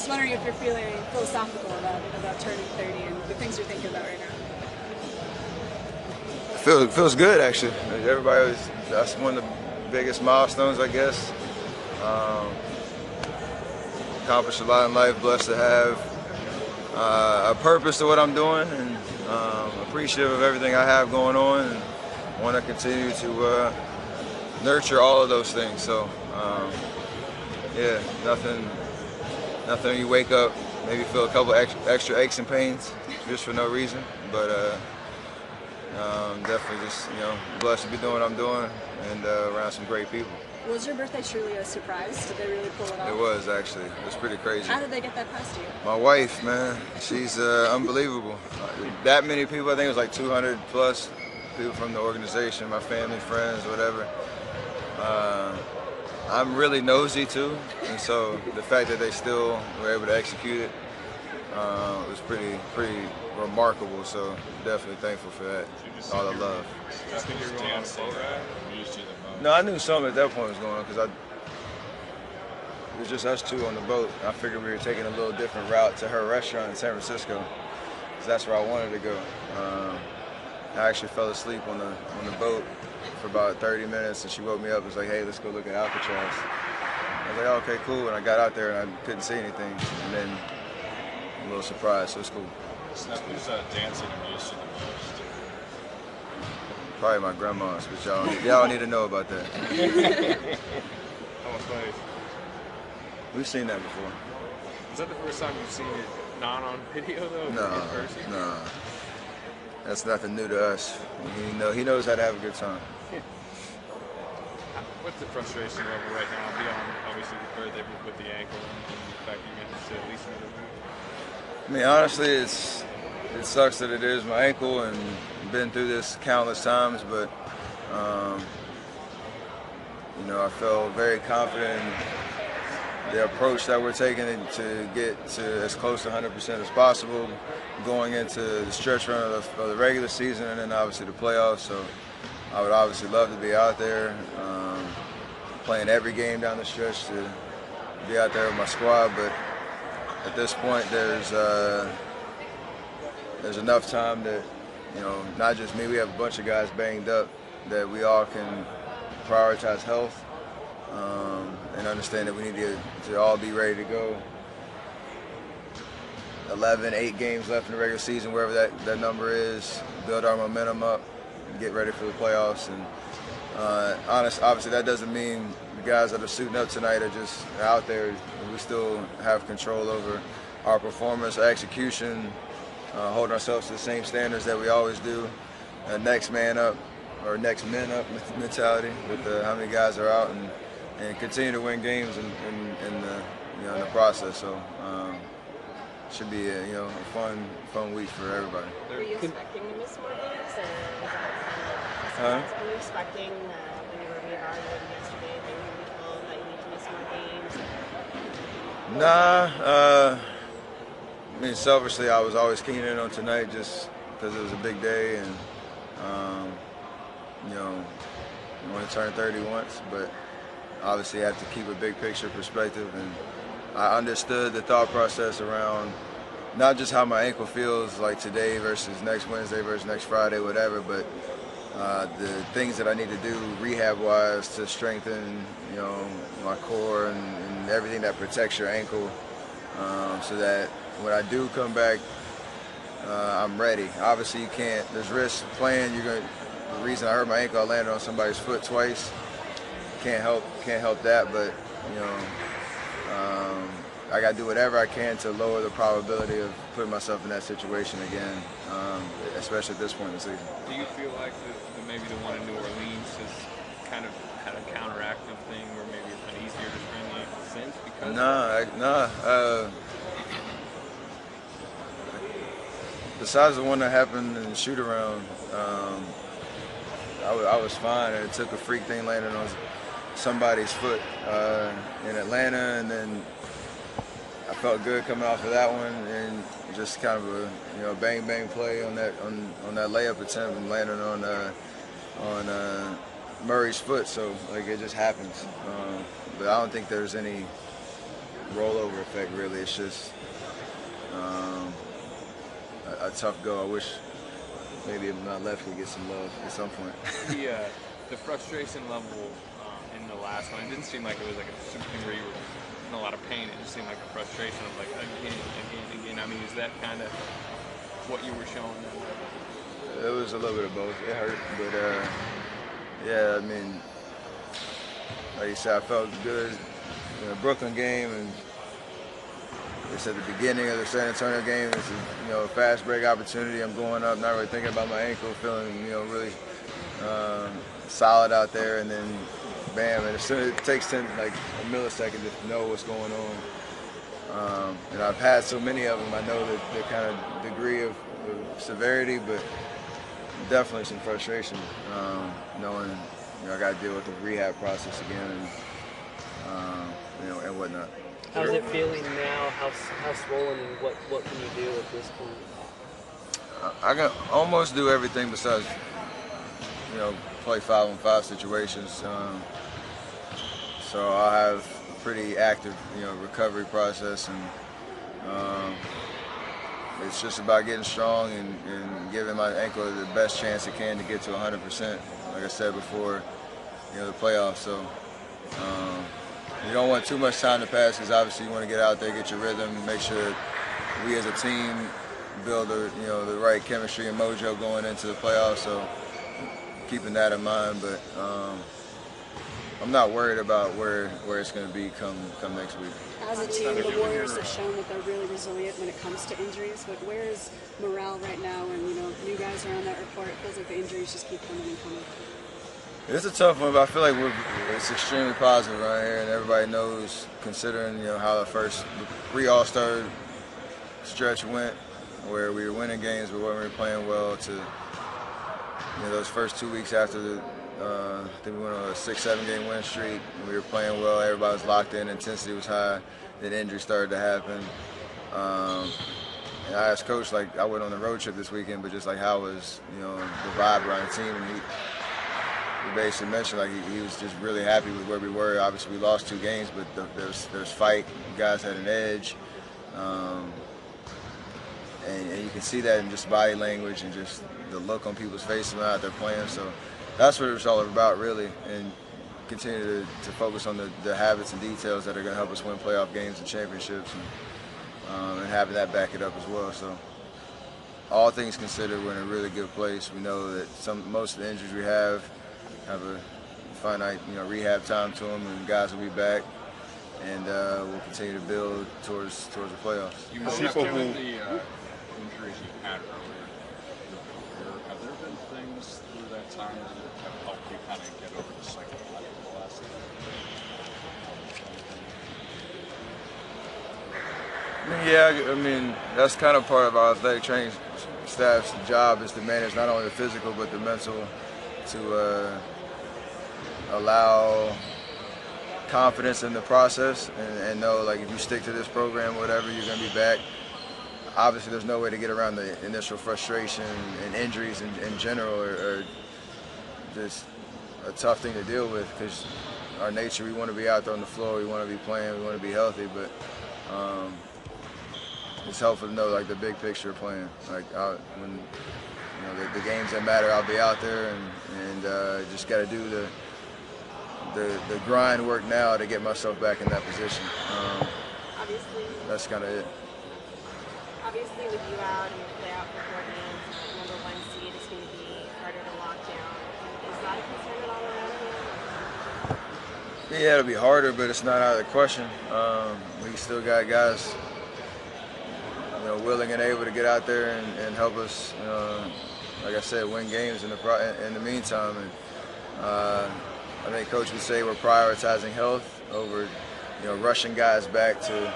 wondering if you're feeling philosophical about turning 30 and the things you're thinking about right now. It feels good, actually. Everybody that's one of the biggest milestones, I guess. Accomplished a lot in life, blessed to have a purpose to what I'm doing, and appreciative of everything I have going on, and want to continue to nurture all of those things. So, yeah, nothing you wake up, maybe feel a couple extra aches and pains just for no reason, but definitely just, blessed to be doing what I'm doing and around some great people. Was your birthday truly a surprise? Did they really pull it off? It was, actually. It was pretty crazy. How did they get that past you? My wife, man, she's unbelievable. That many people, I think it was like 200 plus people from the organization, my family, friends, whatever. I'm really nosy too, and so the fact that they still were able to execute it was pretty remarkable. So definitely thankful for that. All the love. No, I knew something at that point was going on because it was just us two on the boat. I figured we were taking a little different route to her restaurant in San Francisco, because that's where I wanted to go. I actually fell asleep on the boat for about 30 minutes, and she woke me up and was like, "Hey, let's go look at Alcatraz." I was like, "Oh, okay, cool." And I got out there and I couldn't see anything, and then a little surprise, so it's cool. So who's dancing amused you the most? Probably my grandma's, but y'all need to know about that. How much money? We've seen that before. Is that the first time you've seen it not on video though? No. That's nothing new to us. He knows how to have a good time. What's the frustration level right now beyond obviously the birthday with the ankle and the fact that you missed at least another week? I mean, honestly, it sucks that it is my ankle, and been through this countless times, but I felt very confident in the approach that we're taking to get to as close to 100% as possible going into the stretch run of the regular season and then obviously the playoffs. So I would obviously love to be out there playing every game down the stretch, to be out there with my squad, but at this point there's enough time that, not just me, we have a bunch of guys banged up, that we all can prioritize health and understand that we need to all be ready to go. 8 games left in the regular season, wherever that number is, build our momentum up, and get ready for the playoffs. And obviously that doesn't mean the guys that are suiting up tonight are just out there. We still have control over our performance, our execution, holding ourselves to the same standards that we always do. Next man up, or next men up mentality with how many guys are out, and continue to win games in the process. So should be a fun week for everybody. Were you expecting to miss more games, or was that kind of were you expecting when you were reevaluating yesterday that you were told that you need to miss more games? Nah. I mean, selfishly, I was always keen in on tonight just because it was a big day, and you only turn 30 once, but obviously have to keep a big picture perspective. And I understood the thought process around not just how my ankle feels like today versus next Wednesday versus next Friday, whatever, but the things that I need to do rehab-wise to strengthen, my core and everything that protects your ankle, so that when I do come back, I'm ready. Obviously, you can't. There's risk playing. The reason I hurt my ankle, I landed on somebody's foot twice. Can't help that, but I got to do whatever I can to lower the probability of putting myself in that situation again, especially at this point in the season. Do you feel like maybe the one in New Orleans has kind of had a counteractive thing, where maybe it's been easier to strain the ankle since? Because besides the one that happened in the shoot-around, I was fine, and it took a freak thing landing on somebody's foot in Atlanta, and then I felt good coming off of that one, and just kind of a bang bang play on that layup attempt and landing on Murray's foot. So it just happens. But I don't think there's any rollover effect, really. It's just a tough go. I wish maybe my left could get some love at some point. The frustration level in the last one, it didn't seem like it was like something where you were in a lot of pain. It just seemed like a frustration of like again. I mean, is that kind of what you were showing them? It was a little bit of both. It hurt, but yeah, I mean, like you said, I felt good in the Brooklyn game, and it's at the beginning of the San Antonio game. It's a fast break opportunity. I'm going up, not really thinking about my ankle, feeling really solid out there, and then bam! And as soon as it takes like a millisecond to know what's going on. And I've had so many of them. I know that the kind of degree of severity, but definitely some frustration, knowing I got to deal with the rehab process again, and and whatnot. How's it feeling now? How swollen, and what can you do at this point? I can almost do everything besides play 5-on-5 situations. So I'll have a pretty active recovery process, and it's just about getting strong and giving my ankle the best chance it can to get to 100%. Like I said before, the playoffs. So you don't want too much time to pass, because obviously you want to get out there, get your rhythm, make sure we as a team build the right chemistry and mojo going into the playoffs. So keeping that in mind, but I'm not worried about where it's going to be come next week. As a team, the Warriors have shown that they're really resilient when it comes to injuries. But where is morale right now? And new guys are on that report. It feels like the injuries just keep coming and coming. It's a tough one, but I feel like it's extremely positive around here, and everybody knows, considering how the first pre-All-Star stretch went, where we were winning games but weren't really playing well, to those first 2 weeks after the I think we went on a 6-7 game win streak, and we were playing well. Everybody was locked in, intensity was high. Then injuries started to happen. And I asked Coach, like, I went on a road trip this weekend, but just like how was the vibe around the team, and he basically mentioned like he was just really happy with where we were. Obviously we lost 2 games, but there's fight. The guys had an edge, and you can see that in just body language and just the look on people's faces when they're out there playing. So that's what it's all about, really, and continue to focus on the habits and details that are going to help us win playoff games and championships, and having that back it up as well. So all things considered, we're in a really good place. We know that most of the injuries we have a finite rehab time to them, and guys will be back, and we'll continue to build towards the playoffs. You mentioned the injuries you had earlier in your career. Have there been things through that time that have helped you kind of get over the psychological aspect? Yeah, I mean, that's kind of part of our athletic training staff's job, is to manage not only the physical but the mental, to allow confidence in the process, and know, like, if you stick to this program, whatever, you're going to be back. Obviously, there's no way to get around the initial frustration, and injuries in general are just a tough thing to deal with, because our nature, we want to be out there on the floor, we want to be playing, we want to be healthy, but it's helpful to know, like, the big picture of playing. Like, when the games that matter, I'll be out there, and just got to do the grind work now to get myself back in that position. Obviously, that's kind of it. Obviously, with you out and you play out for 4 games, number 1 seed is going to be harder to lock down. Is that a concern at all around here? Yeah, it'll be harder, but it's not out of the question. We still got guys, willing and able to get out there and help us, like I said, win games in the meantime. And I think Coach would say we're prioritizing health over, rushing guys back to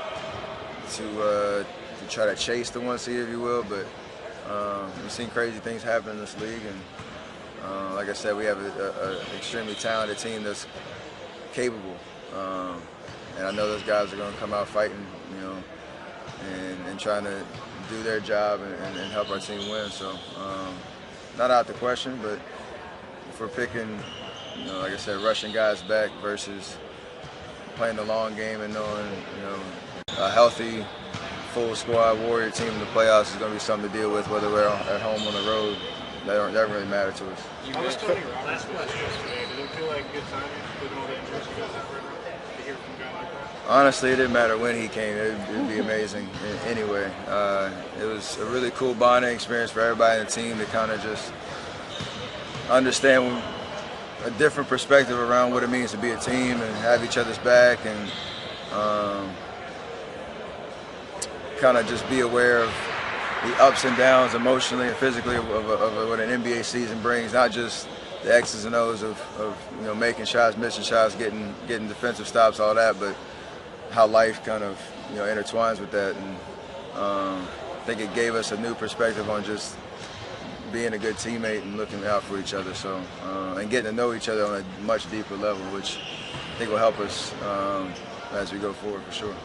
try to chase the 1 seed, if you will. But we've seen crazy things happen in this league, and like I said, we have an extremely talented team that's capable, and I know those guys are going to come out fighting, and trying to do their job and help our team win. So not out the question, but if we're picking, like I said, rushing guys back versus playing the long game and knowing, a healthy, full squad Warrior team in the playoffs is going to be something to deal with, whether we're at home or on the road. That don't really matter to us. How was Tony Roberts' yesterday? Did it feel like good timing, given all the injuries you guys have right now, to hear from a guy like that? Honestly, it didn't matter when he came. It'd be amazing anyway. It was a really cool bonding experience for everybody in the team to kind of just understand a different perspective around what it means to be a team and have each other's back, and kind of just be aware of the ups and downs emotionally and physically of what an NBA season brings, not just the X's and O's of making shots, missing shots, getting defensive stops, all that, but how life kind of intertwines with that. And I think it gave us a new perspective on just being a good teammate and looking out for each other. So and getting to know each other on a much deeper level, which I think will help us as we go forward for sure.